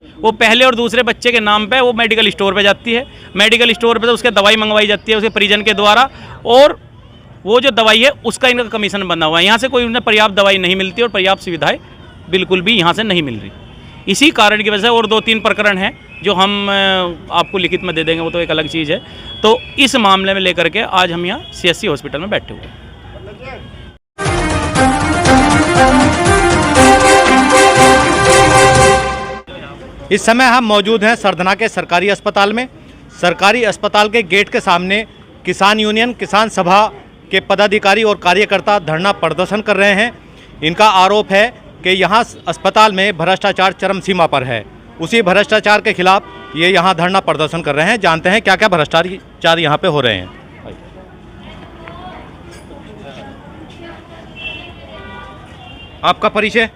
वो पहले और दूसरे बच्चे के नाम पे वो मेडिकल स्टोर पे जाती है, मेडिकल स्टोर पे तो उसके दवाई मंगवाई जाती है उसके परिजन के द्वारा, और वो जो दवाई है उसका इनका कमीशन बना हुआ है। यहाँ से कोई उन्हें पर्याप्त दवाई नहीं मिलती और पर्याप्त सुविधाएं बिल्कुल भी यहाँ से नहीं मिल रही। इसी कारण की वजह से और 2-3 प्रकरण हैं जो हम आपको लिखित में दे देंगे, वो तो एक अलग चीज़ है। तो इस मामले में लेकर के आज हम यहाँ CSC हॉस्पिटल में बैठे हुए हैं। इस समय हम मौजूद हैं सरधना के सरकारी अस्पताल में। सरकारी अस्पताल के गेट के सामने किसान यूनियन, किसान सभा के पदाधिकारी और कार्यकर्ता धरना प्रदर्शन कर रहे हैं। इनका आरोप है कि यहाँ अस्पताल में भ्रष्टाचार चरम सीमा पर है। उसी भ्रष्टाचार के खिलाफ ये यहाँ धरना प्रदर्शन कर रहे हैं। जानते हैं क्या क्या भ्रष्टाचार यहाँ पे हो रहे हैं। आपका परिचय?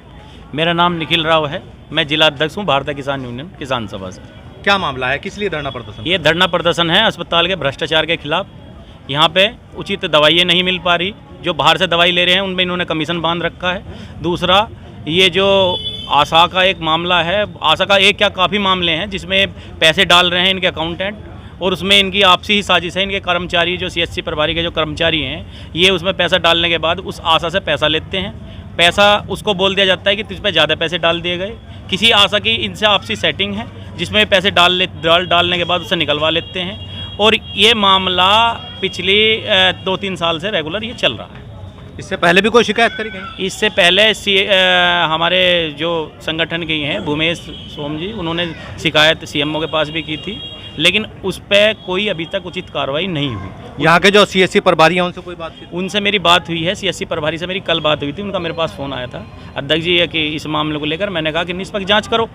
मेरा नाम निखिल राव है, मैं जिला अध्यक्ष हूँ भारतीय किसान यूनियन किसान सभा से। क्या मामला है, किस लिए धरना प्रदर्शन? ये धरना प्रदर्शन है अस्पताल के भ्रष्टाचार के खिलाफ। यहाँ पे उचित दवाइयाँ नहीं मिल पा रही, जो बाहर से दवाई ले रहे हैं उनमें इन्होंने कमीशन बांध रखा है। दूसरा, ये जो आशा का एक मामला है, आशा का एक क्या काफ़ी मामले हैं जिसमें पैसे डाल रहे हैं इनके अकाउंटेंट, और उसमें इनकी आपसी ही साजिश है। इनके कर्मचारी जो CSC प्रभारी के जो कर्मचारी हैं, ये उसमें पैसा डालने के बाद उस आशा से पैसा लेते हैं। पैसा उसको बोल दिया जाता है कि तुझ पे ज़्यादा पैसे डाल दिए गए। किसी आशा की इनसे आपसी सेटिंग है जिसमें पैसे डालने के बाद उससे निकलवा लेते हैं, और ये मामला पिछले 2-3 साल से रेगुलर ये चल रहा है। इससे पहले भी कोई शिकायत करी गई? इससे पहले हमारे जो संगठन के हैं भूमेश सोम जी, उन्होंने शिकायत CMO के पास भी की थी, लेकिन उस पर कोई अभी तक उचित कार्रवाई नहीं हुई। यहाँ के जो CSC प्रभारी हैं उनसे कोई बात की? उनसे मेरी बात हुई है, CSC प्रभारी से मेरी कल बात हुई थी। उनका मेरे पास फ़ोन आया था अध्यक्ष जी कि इस मामले को लेकर। मैंने कहा कि निष्पक्ष जांच करो।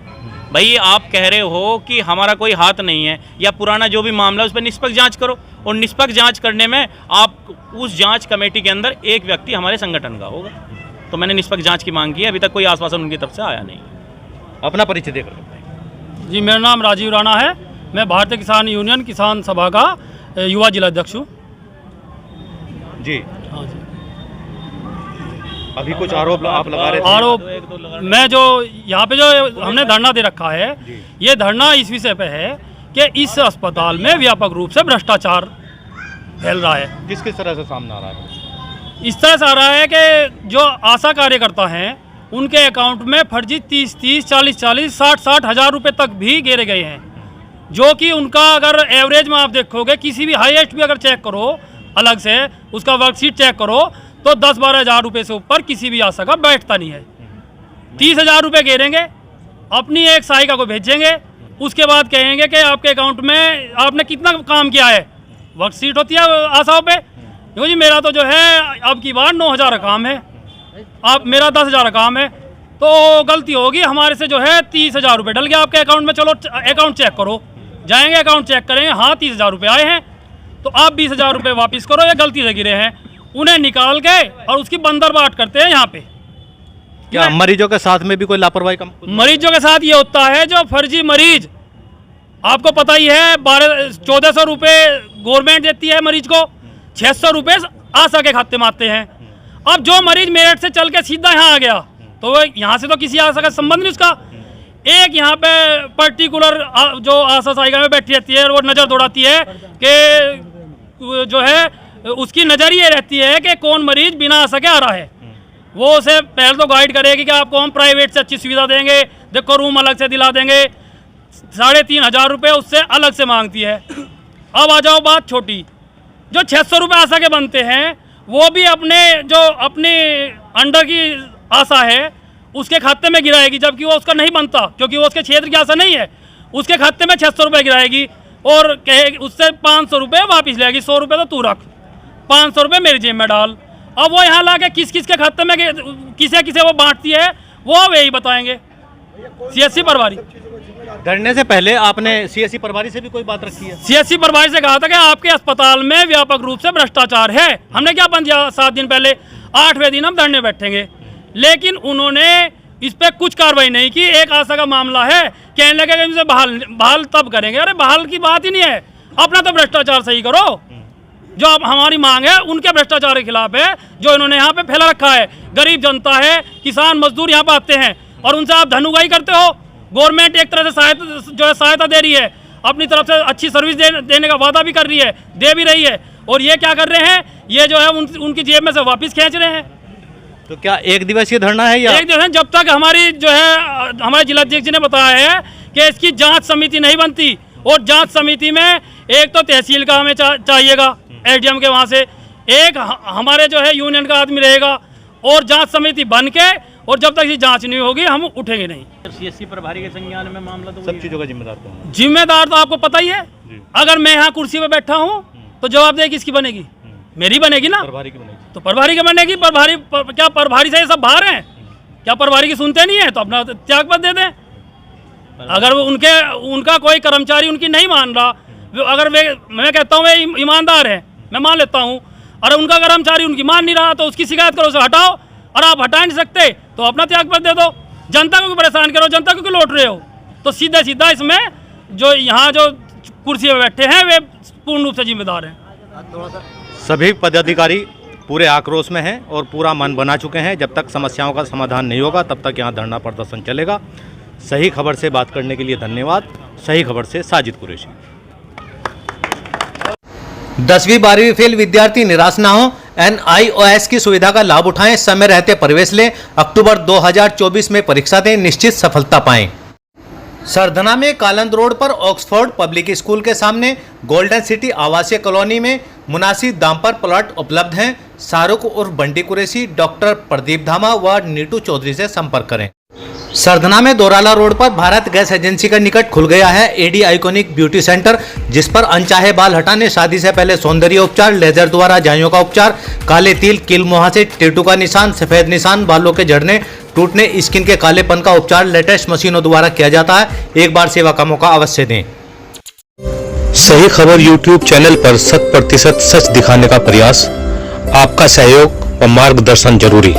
भाई आप कह रहे हो कि हमारा कोई हाथ नहीं है या पुराना जो भी मामला है उस पर निष्पक्ष जांच करो, और निष्पक्ष जांच करने में आप उस जांच कमेटी के अंदर एक व्यक्ति हमारे संगठन का होगा। तो मैंने निष्पक्ष जांच की मांग की है, अभी तक कोई आश्वासन उनकी तरफ से आया नहीं। अपना परिचय देकर। जी, मेरा नाम राजीव राणा है, मैं भारतीय किसान यूनियन किसान सभा का युवा जिला अध्यक्ष हूँ। जी हाँ जी। अभी कुछ आरोप आप लगा रहे थे? आरोप मैं जो यहाँ पे जो हमने धरना दे रखा है, ये धरना इस विषय पे है कि इस अस्पताल में व्यापक रूप से भ्रष्टाचार फैल रहा है। किस किस तरह से सामने आ रहा है? इस तरह से आ रहा है कि जो आशा कार्यकर्ता हैं उनके अकाउंट में फर्जी 30-30, 40-40, 60-60 हज़ार रुपये तक भी गिरे गए हैं, जो कि उनका अगर एवरेज में आप देखोगे किसी भी हाईएस्ट भी अगर चेक करो अलग से उसका वर्कशीट चेक करो तो 10-12 हज़ार रुपये से ऊपर किसी भी आशा का बैठता नहीं है। 30 हज़ार रुपये घेरेंगे, अपनी एक सहायिका को भेजेंगे, उसके बाद कहेंगे कि आपके अकाउंट में आपने कितना काम किया है। वर्कशीट होती है आशाओं पे, देखो जी मेरा तो जो है अब की बार 9,000 काम है, आप मेरा 10,000 काम है, तो गलती होगी हमारे से जो है 30 हज़ार रुपये डल गया आपके अकाउंट में। चलो अकाउंट चेक करो, जाएंगे अकाउंट चेक करेंगे, हाँ 30 हज़ार रुपये आए हैं, तो आप 20 हज़ार रुपये वापस करो, ये गलती से गिरे हैं। उन्हें निकाल के और उसकी बंदरबाट करते हैं यहाँ पे। क्या मरीजों के साथ में भी कोई लापरवाही? मरीजों के साथ ये होता है, जो फर्जी मरीज, आपको पता ही है 1400 रुपये गवर्नमेंट देती है मरीज को, 600 रुपये आशा के खाते में आते हैं। अब जो मरीज मेरठ से चल के सीधा यहाँ आ गया तो यहाँ से तो किसी आशा का संबंध नहीं उसका। एक यहाँ पे पर्टिकुलर जो आशा सहायिका में बैठी रहती है वो नज़र दौड़ाती है कि जो है उसकी नज़र ये रहती है कि कौन मरीज बिना आशा के आ रहा है। वो उसे पहले तो गाइड करेगी कि आपको हम प्राइवेट से अच्छी सुविधा देंगे, देखो रूम अलग से दिला देंगे, 3,500 रुपये उससे अलग से मांगती है। अब आ जाओ बात छोटी, जो 600 रुपये आशा के बनते हैं वो भी अपने अंडर की आशा है उसके खाते में गिराएगी, जबकि वो उसका नहीं बनता क्योंकि वो उसके क्षेत्र की आशा नहीं है। उसके खाते में 600 रुपये गिराएगी और कहेगी उससे 500 रुपये वापस लेगी, 100 रुपये तो तू रख, 500 रुपये मेरी जेब में डाल। अब वो यहाँ ला के किस किस के खाते में किसे किसे वो बांटती है वो वही बताएंगे CSC प्रभारी। धरने से पहले आपने CSC प्रभारी से भी कोई बात रखी है? CSC प्रभारी से कहा था कि आपके अस्पताल में व्यापक रूप से भ्रष्टाचार है। हमने क्या बंद किया 7 दिन पहले, 8वें दिन हम धरने बैठेंगे, लेकिन उन्होंने इस पर कुछ कार्रवाई नहीं की। एक आशा का मामला है, कहने लगे कि इनसे बहाल तब करेंगे। अरे बहाल की बात ही नहीं है, अपना तो भ्रष्टाचार सही करो। जो अब हमारी मांग है उनके भ्रष्टाचार के खिलाफ है जो इन्होंने यहाँ पे फैला रखा है। गरीब जनता है, किसान मजदूर यहाँ पे आते हैं और उनसे आप धन उगाही करते हो, गवर्नमेंट एक तरह से सहायता दे रही है, अपनी तरफ से अच्छी सर्विस देने का वादा भी कर रही है, दे भी रही है, और ये क्या कर रहे हैं, ये जो है उनकी जेब में से वापस खींच रहे हैं। तो क्या एक दिवसीय धरना है या एक दिवस, जब तक हमारी जो है हमारे जिलाध्यक्ष जी ने बताया है कि इसकी जांच समिति नहीं बनती, और जांच समिति में एक तो तहसील का हमें चाहिएगा, एडीएम के वहाँ से एक हमारे जो है यूनियन का आदमी रहेगा, और जांच समिति बन के, और जब तक ये जांच नहीं होगी हम उठेंगे नहीं। सीएससी प्रभारी के संज्ञान में मामला तो सब चीज़ों का जिम्मेदार कौन है? जिम्मेदार तो आपको पता ही है। अगर मैं यहाँ कुर्सी पे बैठा हूँ तो जवाबदेही किसकी बनेगी? मेरी बनेगी ना। प्रभारी की बनेगी तो प्रभारी की बनेगी। क्या प्रभारी से ये सब बाहर हैं? क्या प्रभारी की सुनते नहीं है? तो अपना त्यागपत्र दे दें। अगर उनका कोई कर्मचारी उनकी नहीं मान रहा, अगर मैं कहता हूँ वे ईमानदार है, मैं मान लेता हूँ, और उनका कर्मचारी उनकी मान नहीं रहा तो उसकी शिकायत करो, उसे हटाओ, और आप हटा नहीं सकते तो अपना त्यागपत्र दे दो। जनता को परेशान करो, जनता को क्यों लौट रहे हो? तो सीधा सीधा इसमें जो यहाँ जो कुर्सी पे बैठे हैं वे पूर्ण रूप से जिम्मेदार हैं। सभी पदाधिकारी पूरे आक्रोश में हैं और पूरा मन बना चुके हैं। जब तक समस्याओं का समाधान नहीं होगा तब तक यहाँ धरना प्रदर्शन चलेगा। सही खबर से बात करने के लिए धन्यवाद। सही खबर से साजिद कुरैशी। 10वीं 12वीं फेल विद्यार्थी निराश ना हो, NIOS की सुविधा का लाभ उठाएं, समय रहते प्रवेश लें, अक्टूबर 2024 में परीक्षा दें, निश्चित सफलता पाएं। सरधना में कालंद रोड पर ऑक्सफोर्ड पब्लिक स्कूल के सामने गोल्डन सिटी आवासीय कॉलोनी में मुनासिब दाम पर प्लॉट उपलब्ध हैं। शाहरुख उर्फ बंटी कुरैशी, डॉक्टर प्रदीप धामा व नीटू चौधरी से संपर्क करें। सरधना में दोराला रोड पर भारत गैस एजेंसी का निकट खुल गया है AD आइकॉनिक ब्यूटी सेंटर, जिस पर अनचाहे बाल हटाने, शादी से पहले सौंदर्य उपचार, लेजर द्वारा जाइयों का उपचार, काले तिल, कील मुहासे, टेटू का निशान, सफेद निशान, बालों के झड़ने, टूटने, स्किन के कालेपन का उपचार लेटेस्ट मशीनों द्वारा किया जाता है। एक बार सेवा का मौका अवश्य दें। सही खबर YouTube चैनल पर 100% सच दिखाने का प्रयास। आपका सहयोग व मार्गदर्शन जरूरी।